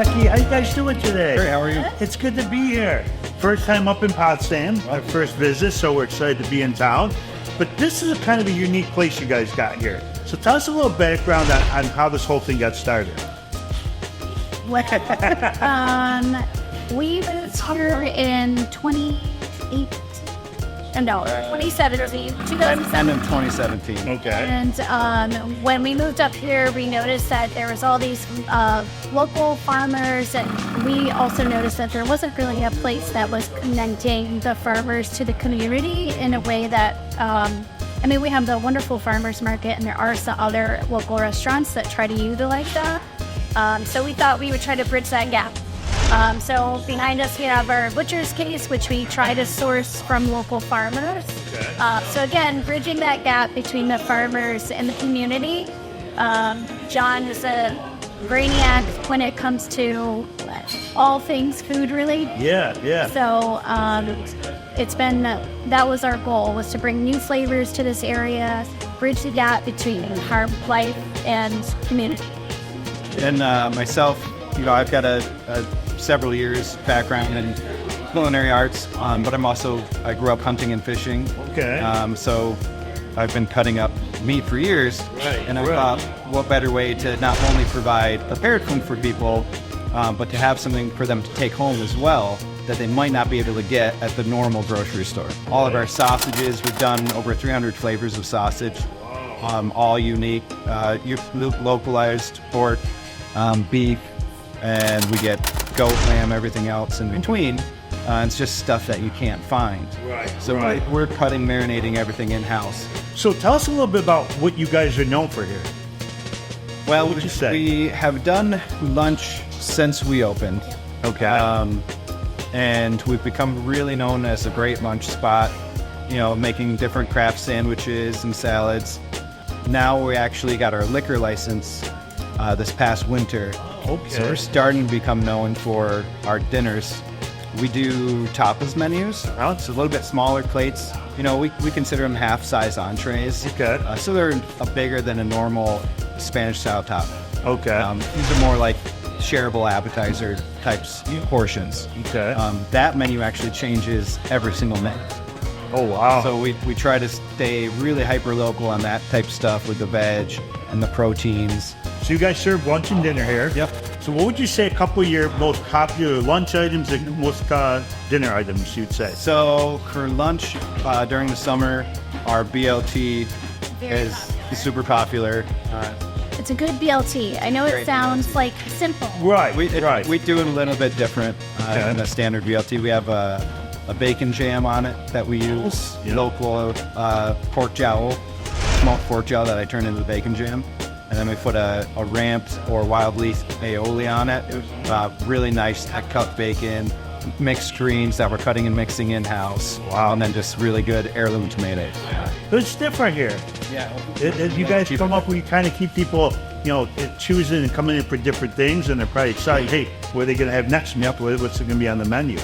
Becky. How you guys doing today? Great, how are you? It's good to be here. First time up in Potsdam, our first visit, so we're excited to be in town. But this is a kind of a unique place you guys got here. So tell us a little background on how this whole thing got started. We moved here in 2017. End of 2017. Okay. And when we moved up here, we noticed that there was all these local farmers, and we also noticed that there wasn't really a place that was connecting the farmers to the community in a way that, we have the wonderful farmers market, and there are some other local restaurants that try to utilize that. So we thought we would try to bridge that gap. So behind us we have our butcher's case, which we try to source from local farmers. Okay. So again, bridging that gap between the farmers and the community. John is a brainiac when it comes to all things food related. Yeah. So it's been, that was our goal, was to bring new flavors to this area, bridge the gap between farm life and community. And myself, I've got a several years background in culinary arts, but I grew up hunting and fishing. Okay. So I've been cutting up meat for years. Right. And I thought, what better way to not only provide prepared food for people, but to have something for them to take home as well that they might not be able to get at the normal grocery store. All of our sausages, we've done over 300 flavors of sausage, all unique, localized pork, beef, and we get goat, lamb, everything else in between. It's just stuff that you can't find. Right. So we're cutting, marinating everything in-house. So tell us a little bit about what you guys are known for here. Well, What would you say? we have done lunch since we opened. Okay. And we've become really known as a great lunch spot, making different craft sandwiches and salads. Now we actually got our liquor license this past winter. Okay. So we're starting to become known for our dinners. We do tapas menus. It's a little bit smaller plates. We consider them half-size entrees. Okay. So they're bigger than a normal Spanish-style tapa. Okay. These are more like shareable appetizer types portions. Okay. That menu actually changes every single night. Oh, wow. So we try to stay really hyper-local on that type of stuff with the veg and the proteins. So you guys serve lunch and dinner here. Yep. So what would you say a couple of your most popular lunch items and most dinner items you'd say? So for lunch during the summer, our BLT is super popular. It's a good BLT. I know it sounds like simple. Right. We do it a little bit different than a standard BLT. We have a bacon jam on it that we use, local pork jowl, smoked pork jowl that I turn into the bacon jam. And then we put a ramped or wild leaf aioli on it. Really nice cut bacon, mixed greens that we're cutting and mixing in-house. Wow. And then just really good heirloom tomatoes. It's different here. Yeah. You guys come up where you kind of keep people, choosing and coming in for different things, and they're probably excited. Hey, what are they going to have next? Yep. What's going to be on the menu?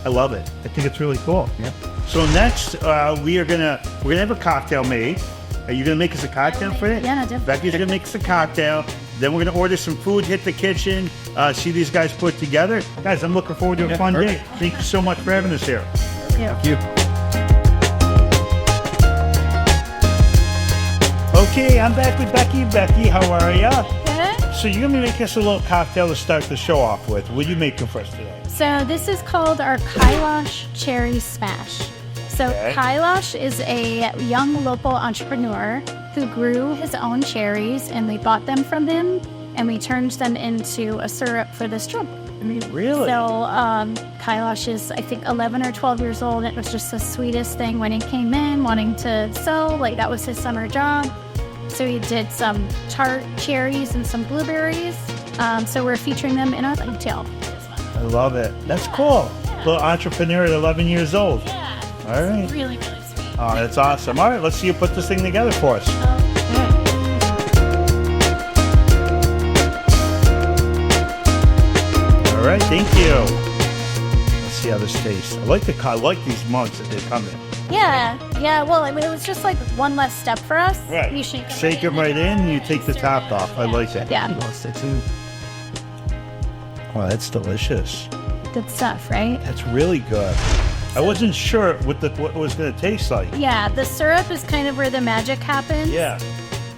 I love it. I think it's really cool. Yep. So next, we're gonna have a cocktail made. Are you gonna make us a cocktail for it? Yeah, no, definitely. Becky's gonna make us a cocktail. Then we're gonna order some food, hit the kitchen, see these guys put together. Guys, I'm looking forward to a fun day. Thank you so much for having us here. Yeah. Thank you. Okay, I'm back with Becky. Becky, how are ya? Good. So you're gonna make us a little cocktail to start the show off with. What are you making for us today? So this is called our Kailash Cherry Smash. So Okay. Kailash is a young local entrepreneur who grew his own cherries, and we bought them from him, and we turned them into a syrup for this drink. Really? So Kailash is, I think, 11 or 12 years old. It was just the sweetest thing when he came in wanting to sew. That was his summer job. So he did some tart cherries and some blueberries. So we're featuring them in our cocktail. I love it. That's cool. Little entrepreneur at 11 years old. Yeah. All right. Really, really sweet. Oh, that's awesome. All right, let's see you put this thing together for us. All right, thank you. Let's see how this tastes. I like these mugs that they come in. Yeah. Well, it was just like one less step for us. Right. You shake them right in, and you take the top off. I like that. Yeah. Oh, that's delicious. Good stuff, right? That's really good. I wasn't sure what it was going to taste like. Yeah, the syrup is kind of where the magic happens. Yeah.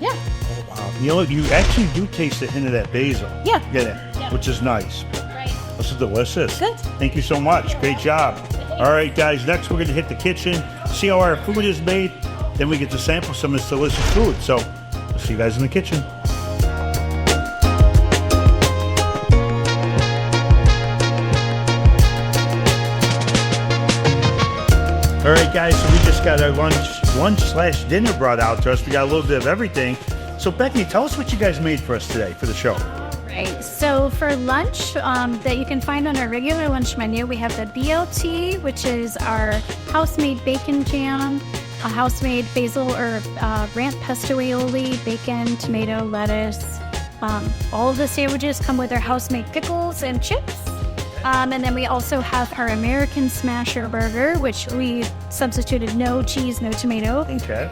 Yeah. Oh, wow. You know what? You actually do taste a hint of that basil. Yeah. Get it? Yeah. Which is nice. Right. This is delicious. Good. Thank you so much. Great job. All right, guys. Next, we're going to hit the kitchen, see how our food is made. Then we get to sample some of this delicious food. So, I'll see you guys in the kitchen. All right, guys, so we just got our lunch/dinner brought out to us. We got a little bit of everything. So, Becky, tell us what you guys made for us today for the show. Right. So for lunch that you can find on our regular lunch menu, we have the BLT, which is our house-made bacon jam, a house-made basil or ranch pesto aioli, bacon, tomato, lettuce. All of the sandwiches come with our house-made pickles and chips. And then we also have our American Smasher burger, which we substituted no cheese, no tomato. Okay.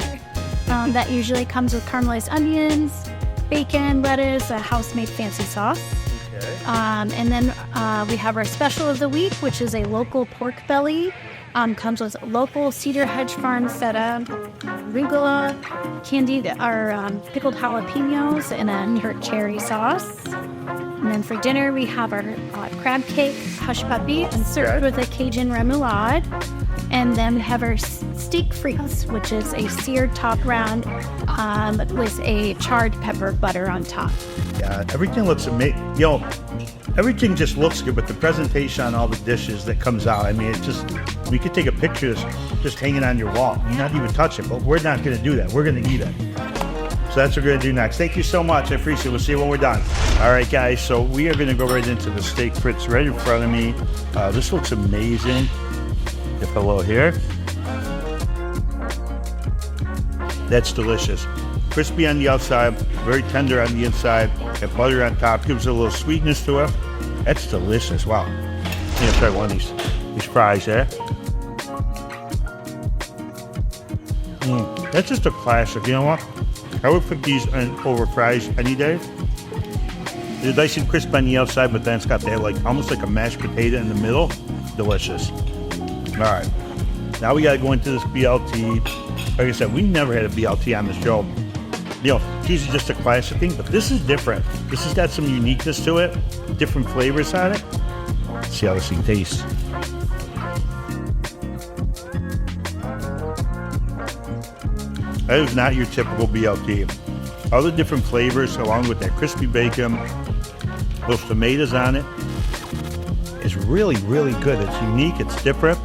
That usually comes with caramelized onions, bacon, lettuce, a house-made fancy sauce. Okay. And then we have our special of the week, which is a local pork belly. Comes with local Cedar Hedge Farm feta, arugula, candied or pickled jalapenos, and a New York cherry sauce. And then for dinner, we have our crab cake, hush puppy, and served with a Cajun remoulade. And then we have our steak frites, which is a seared top round with a charred pepper butter on top. Yeah, everything looks amazing. You know, everything just looks good, but the presentation on all the dishes that comes out, I mean, it just, we could take a picture of this just hanging on your wall and not even touch it, but we're not going to do that. We're going to eat it. So that's what we're going to do next. Thank you so much. I appreciate it. We'll see you when we're done. All right, guys, so we are going to go right into the steak frites right in front of me. This looks amazing. Dip a little here. That's delicious. Crispy on the outside, very tender on the inside. Got butter on top, gives it a little sweetness to it. That's delicious. Wow. I'm gonna try one of these fries there. That's just a classic. You know what? I would put these over fries any day. They're nice and crisp on the outside, but then it's got that almost like a mashed potato in the middle. Delicious. All right. Now we got to go into this BLT. Like I said, we never had a BLT on this show. You know, it's usually just a classic thing, but this is different. This has got some uniqueness to it, different flavors on it. Let's see how this thing tastes. That is not your typical BLT. All the different flavors, along with that crispy bacon, those tomatoes on it, is really, really good. It's unique. It's different.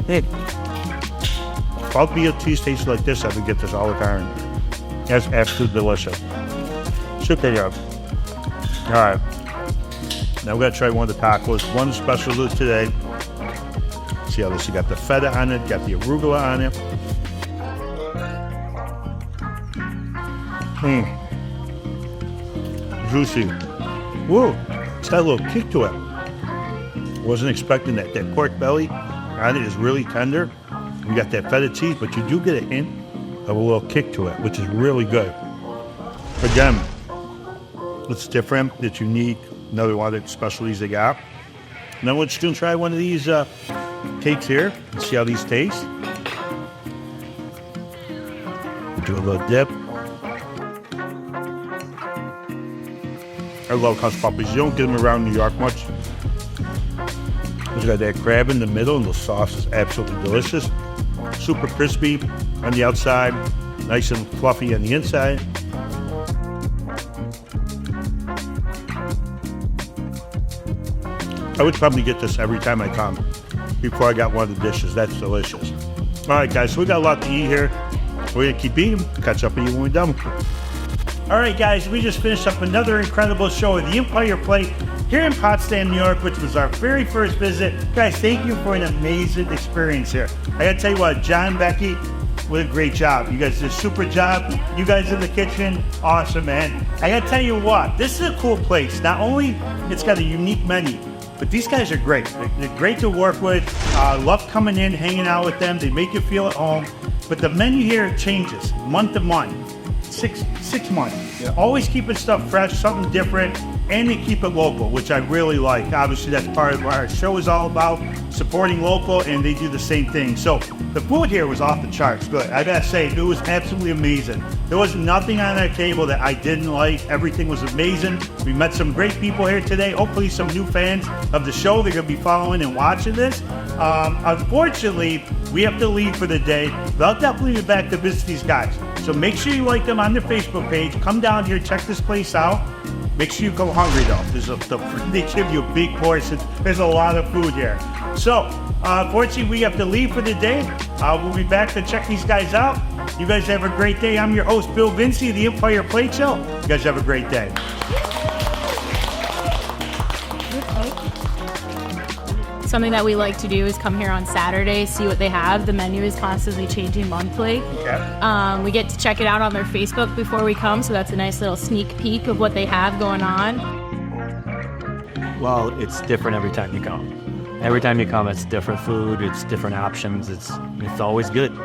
Hey, if all BLTs taste like this, I would get this all the time. That's absolutely delicious. Super good. All right. Now we're going to try one of the tacos. One special today. See how this, you got the feta on it, got the arugula on it. Juicy. Whoa, it's got a little kick to it. Wasn't expecting that. That pork belly on it is really tender. You got that feta cheese, but you do get a hint of a little kick to it, which is really good. Again, it's different, it's unique. Another one of the specialties they got. Now we're just gonna try one of these cakes here and see how these taste. Do a little dip. I love hush puppies. You don't get them around New York much. It's got that crab in the middle, and the sauce is absolutely delicious. Super crispy on the outside, nice and fluffy on the inside. I would probably get this every time I come before I got one of the dishes. That's delicious. All right, guys, so we got a lot to eat here. We're going to keep eating. Catch up with you when we're done. All right, guys, we just finished up another incredible show at the Empire Plate here in Potsdam, New York, which was our very first visit. Guys, thank you for an amazing experience here. I got to tell you what, John, Becky, what a great job. You guys did a super job. You guys in the kitchen, awesome, man. I got to tell you what, this is a cool place. Not only it's got a unique menu, but these guys are great. They're great to work with. Love coming in, hanging out with them. They make you feel at home. But the menu here changes month to month, six months. Always keeping stuff fresh, something different, and they keep it local, which I really like. Obviously, that's part of what our show is all about, supporting local, and they do the same thing. So the food here was off the charts good. I gotta say, it was absolutely amazing. There was nothing on our table that I didn't like. Everything was amazing. We met some great people here today. Hopefully some new fans of the show. They're gonna be following and watching this. Unfortunately, we have to leave for the day. But I'll definitely be back to visit these guys. So make sure you like them on their Facebook page. Come down here, check this place out. Make sure you come hungry though. They give you a big portion. There's a lot of food here. So, unfortunately, we have to leave for the day. We'll be back to check these guys out. You guys have a great day. I'm your host, Bill Vinci, the Empire Plate Show. You guys have a great day. Something that we like to do is come here on Saturday, see what they have. The menu is constantly changing monthly. Okay. We get to check it out on their Facebook before we come, so that's a nice little sneak peek of what they have going on. Well, it's different every time you come. Every time you come, it's different food, it's different options. It's always good.